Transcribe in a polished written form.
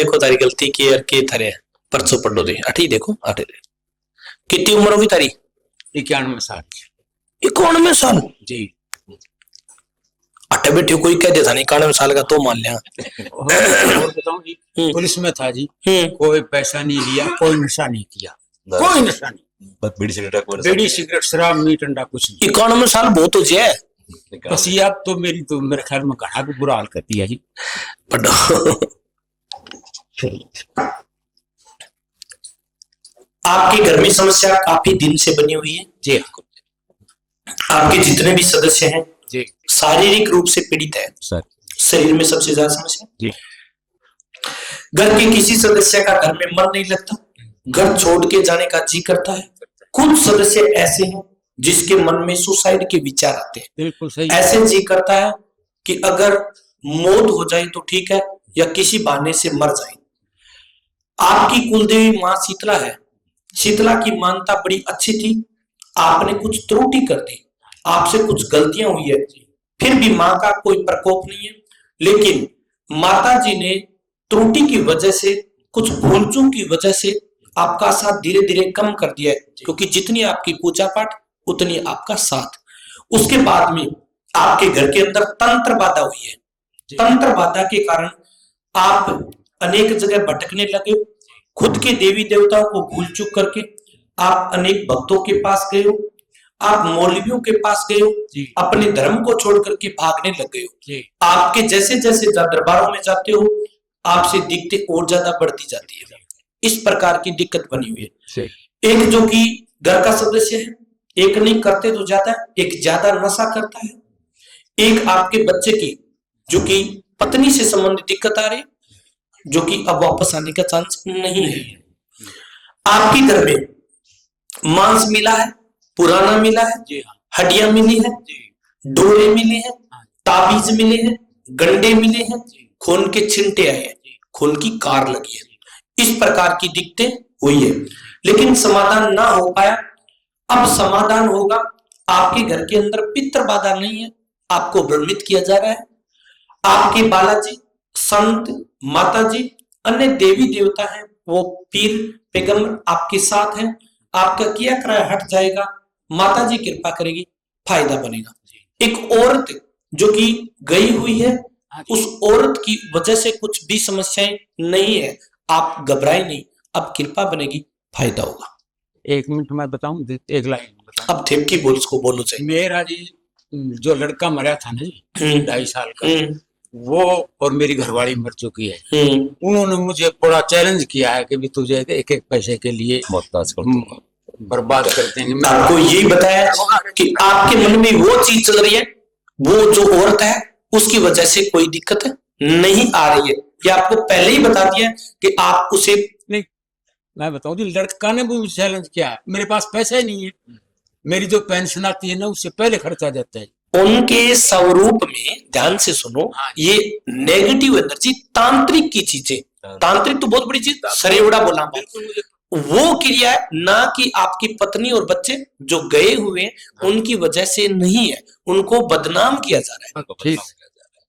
देखो तारी गलती की है के थारे परसों पढ़ो दे अठी देखो अठे कितनी उम्र होगी तारी 91 साल 91 साल जी। अठे बैठे कोई कह देता नहीं 91 साल का तो मान लिया। और बताऊं जी पुलिस में था जी, कोई पैसा नहीं लिया, कोई नशा नहीं किया, कोई नशा नहीं, बस बीड़ी सिगरेट शराब मीट अंडा कुछ नहीं। 91 साल बहुत हो जाए बस ये अब तो मेरे ख्याल में घड़ा भी बुरा हाल करती है जी। आपके घर में समस्या काफी दिन से बनी हुई है जी। आपके जितने भी सदस्य हैं जी शारीरिक रूप से पीड़ित है सर, शरीर में सबसे ज्यादा समस्या जी। घर के किसी सदस्य का घर में मन नहीं लगता, घर छोड़ के जाने का जी करता है। कुछ सदस्य ऐसे हैं जिसके मन में सुसाइड के विचार आते हैं, बिल्कुल सही। ऐसे जी करता है कि अगर मौत हो जाए तो ठीक है या किसी बहाने से मर जाए। आपकी कुलदेवी मां शीतला है, शीतला की मानता बड़ी अच्छी थी, आपने कुछ त्रुटि कर दी, आपसे कुछ गलतियां हुई है, फिर भी मां का कोई प्रकोप नहीं है, लेकिन माता जी ने त्रुटि की वजह से कुछ भूल चूक की वजह से आपका साथ धीरे धीरे कम कर दिया है, क्योंकि जितनी आपकी पूजा पाठ उतनी आपका साथ। उसके बाद में आपके घर के अंदर तंत्र बाधा हुई है, तंत्र बाधा के कारण आप अनेक जगह भटकने लगे, खुद के देवी देवताओं को भूल चूक करके आप अनेक भक्तों के पास गए हो, आप मौलवियों के पास गए हो, अपने धर्म को छोड़ करके भागने लग गए हो। आपके जैसे जैसे दरबारों में जाते हो आपसे दिक्कतें और ज्यादा बढ़ती जाती है। इस प्रकार की दिक्कत बनी हुई है। एक जो कि घर का सदस्य है, एक नहीं करते तो ज्यादा, एक ज्यादा नशा करता है, एक आपके बच्चे की जो कि पत्नी से संबंधित दिक्कत आ रही, जो कि अब वापस आने का चांस नहीं है। आपके घर में मांस मिला है, पुराना मिला है, हड्डियां मिली है, डोरे मिले हैं, ताबीज मिले हैं, गंडे मिले हैं, खून के छिंटे आए हैं, खून की कार लगी है। इस प्रकार की दिक्कतें हुई है, लेकिन समाधान ना हो पाया। अब समाधान होगा। आपके घर के अंदर पितृ बाधा नहीं है, आपको भ्रमित किया जा रहा है। आपके बालाजी, संत, माता जी, अन्य देवी देवता हैं, वो पीर पैगंबर आपके साथ हैं, आपका किया कराया हट जाएगा, माता जी कृपा करेगी, फायदा बनेगा। एक औरत जो कि गई हुई है, उस औरत की वजह से कुछ भी समस्याएं नहीं है, आप घबराए नहीं, अब कृपा बनेगी, फायदा होगा। 1 मिनट मैं बताऊं, एक लाइन अब थेप की बोल उसको बोलो चाहिए। मेरा जी जो लड़का मरा था ना जी 2.5 साल का, वो और मेरी घरवाली मर चुकी है। उन्होंने मुझे बड़ा चैलेंज किया है कि भी तुझे एक एक पैसे के लिए बर्बाद कर देंगे। मैं आपको यही बताया कि आपके मन में वो चीज चल रही है, वो जो औरत है उसकी वजह से कोई दिक्कत नहीं आ रही है, ये आपको पहले ही बता दिया कि आप उसे नहीं। मैं बताऊं जी, लड़का ने भी चैलेंज किया, मेरे पास पैसा ही नहीं है, मेरी जो पेंशन आती है ना उससे पहले खर्चा जाता है। उनके स्वरूप में ध्यान से सुनो, ये नेगेटिव एनर्जी तांत्रिक की चीजें, तांत्रिक तो बहुत बड़ी चीज, सरेवड़ा बोला वो क्रिया है, ना कि आपकी पत्नी और बच्चे जो गए हुए उनकी वजह से नहीं है, उनको बदनाम किया जा रहा है।